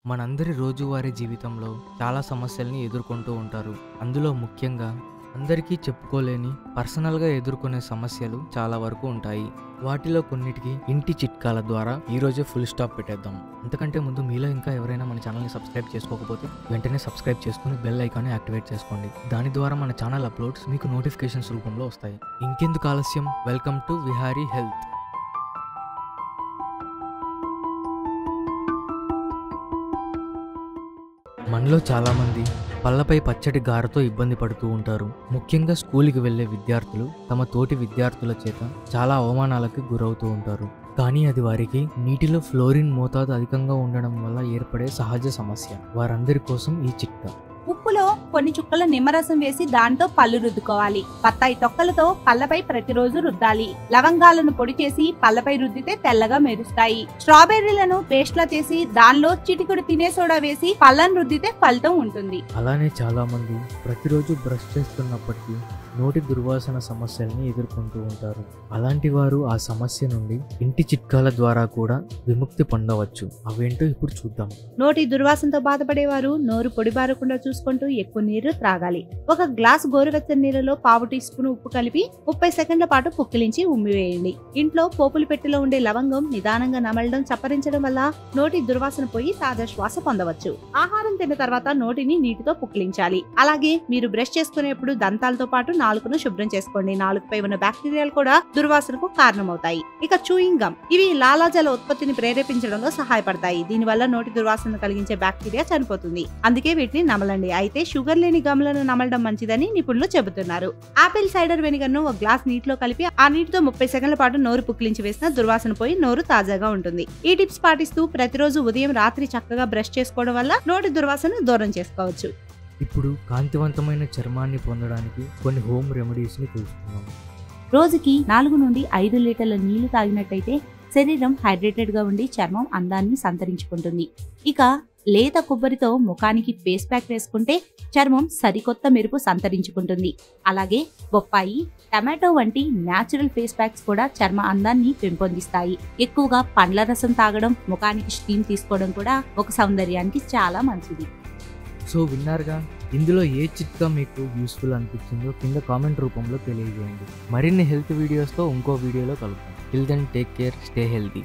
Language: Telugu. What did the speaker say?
మనందరి రోజువారీ జీవితంలో చాలా సమస్యల్ని ఎదుర్కొంటూ ఉంటారు. అందులో ముఖ్యంగా అందరికీ చెప్పుకోలేని పర్సనల్గా ఎదుర్కొనే సమస్యలు చాలా వరకు ఉంటాయి. వాటిలో కొన్నిటికి ఇంటి చిట్కాల ద్వారా ఈరోజే ఫుల్ స్టాప్ పెట్టేద్దాం. అంతకంటే ముందు మీలో ఇంకా ఎవరైనా మన ఛానల్ని సబ్స్క్రైబ్ చేసుకోకపోతే వెంటనే సబ్స్క్రైబ్ చేసుకుని బెల్ ఐకాన్ని యాక్టివేట్ చేసుకోండి. దాని ద్వారా మన ఛానల్ అప్లోడ్స్ మీకు నోటిఫికేషన్స్ రూపంలో వస్తాయి. ఇంకెందుకు ఆలస్యం, వెల్కమ్ టు విహారీ హెల్త్. మనలో చాలామంది పళ్ళపై పచ్చటి గారతో ఇబ్బంది పడుతూ ఉంటారు. ముఖ్యంగా స్కూల్కి వెళ్లే విద్యార్థులు తమ తోటి విద్యార్థుల చేత చాలా అవమానాలకు గురవుతూ ఉంటారు. కానీ అది వారికి నీటిలో ఫ్లోరిన్ మోతాదు అధికంగా ఉండడం వల్ల ఏర్పడే సహజ సమస్య. వారందరి కోసం ఈ చిట్కా. ఉప్పులో కొన్ని చుక్కల నిమ్మరసం వేసి దాంతో పళ్ళు రుద్దుకోవాలి. బత్తాయి తొక్కలతో పళ్ళపై ప్రతిరోజు రుద్దాలి. లవంగాలను పొడి చేసి పళ్ళపై రుద్దితే తెల్లగా మెరుస్తాయి. స్ట్రాబెర్రీలను పేస్ట్ లా చేసి దానిలో చిటికెడు తినే సోడా వేసి పళ్ళను రుద్దితే ఫలితం ఉంటుంది. అలానే చాలా మంది ప్రతిరోజు బ్రష్ చేస్తున్నప్పటికీ నోటి దుర్వాసన సమస్యల్ని ఎదుర్కొంటూ ఉంటారు. అలాంటి వారు ఆ సమస్య నుండి ఇంటి చిట్కాల ద్వారా కూడా విముక్తి పొందవచ్చు. అవేంటో ఇప్పుడు చూద్దాం. నోటి దుర్వాసనతో బాధపడేవారు నోరు పొడిబారకుండా చూసుకుంటూ ఎక్కువ నీరు త్రాగాలి. ఒక గ్లాస్ గోరువెచ్చని నీళ్ళలో పావు టీ స్పూన్ ఉప్పు కలిపి 30 సెకండ్ల పాటు పుక్కిలించి ఉమ్మివేయండి. ఇంట్లో పోపుల పెట్టెలో ఉండే లవంగం నిదానంగా నమలడం, చప్పరించడం వల్ల నోటి దుర్వాసన పోయి తాజా శ్వాస పొందవచ్చు. ఆహారం తిన్న తర్వాత నోటిని నీటితో పుక్కిలించాలి. అలాగే మీరు బ్రష్ చేసుకునేప్పుడు దంతాలతో పాటు నాలుకను శుభ్రం చేసుకోండి. నాలుకపై ఉన్న బ్యాక్టీరియాలు కూడా దుర్వాసనకు కారణమవుతాయి. ఇక చూయింగ్ గమ్, ఇవి లాలాజల ఉత్పత్తిని ప్రేరేపించడంలో సహాయపడతాయి. దీనివల్ల నోటి దుర్వాసన కలిగించే బ్యాక్టీరియా చనిపోతుంది. అందుకే వీటిని నమలండి. అయితే షుగర్ లేని గమ్లను నమలడం మంచిదని నిపుణులు చెబుతున్నారు. ఆపిల్ సైడర్ వెనిగర్ ను ఒక గ్లాస్ నీటిలో కలిపి ఆ నీటితో 30 సెకండ్ల పాటు నోరు పుక్కిలించి వేసిన దుర్వాసన పోయి నోరు తాజాగా ఉంటుంది. ఈ టిప్స్ పాటిస్తూ ప్రతిరోజు ఉదయం రాత్రి చక్కగా బ్రష్ చేసుకోవడం వల్ల నోటి దుర్వాసన దూరం చేసుకోవచ్చు. ఇప్పుడు కాంతివంతమైన చర్మాన్ని పొందడానికి కొన్ని హోమ్ రెమెడీస్ని తెలుసుకుందాం. రోజుకి 4 నుండి 5 లీటర్ల నీళ్లు తాగినట్టయితే శరీరం హైడ్రేటెడ్ గా ఉండి చర్మం అందాన్ని సంతరించుకుంటుంది. ఇక లేత కొబ్బరితో ముఖానికి ఫేస్ ప్యాక్ వేసుకుంటే చర్మం సరికొత్త మెరుపు సంతరించుకుంటుంది. అలాగే బొప్పాయి, టమాటో వంటి న్యాచురల్ ఫేస్ ప్యాక్స్ కూడా చర్మ అందాన్ని పెంపొందిస్తాయి. ఎక్కువగా పండ్ల రసం తాగడం, ముఖానికి స్టీమ్ తీసుకోవడం కూడా ఒక సౌందర్యానికి చాలా మంచిది. సో విన్నారుగా, ఇందులో ఏ చిట్కా మీకు యూస్ఫుల్ అనిపించిందో కింద కామెంట్ రూపంలో తెలియజేయండి. మరిన్ని హెల్త్ వీడియోస్తో ఇంకో వీడియోలో కలుద్దాం. Till then take care, stay healthy.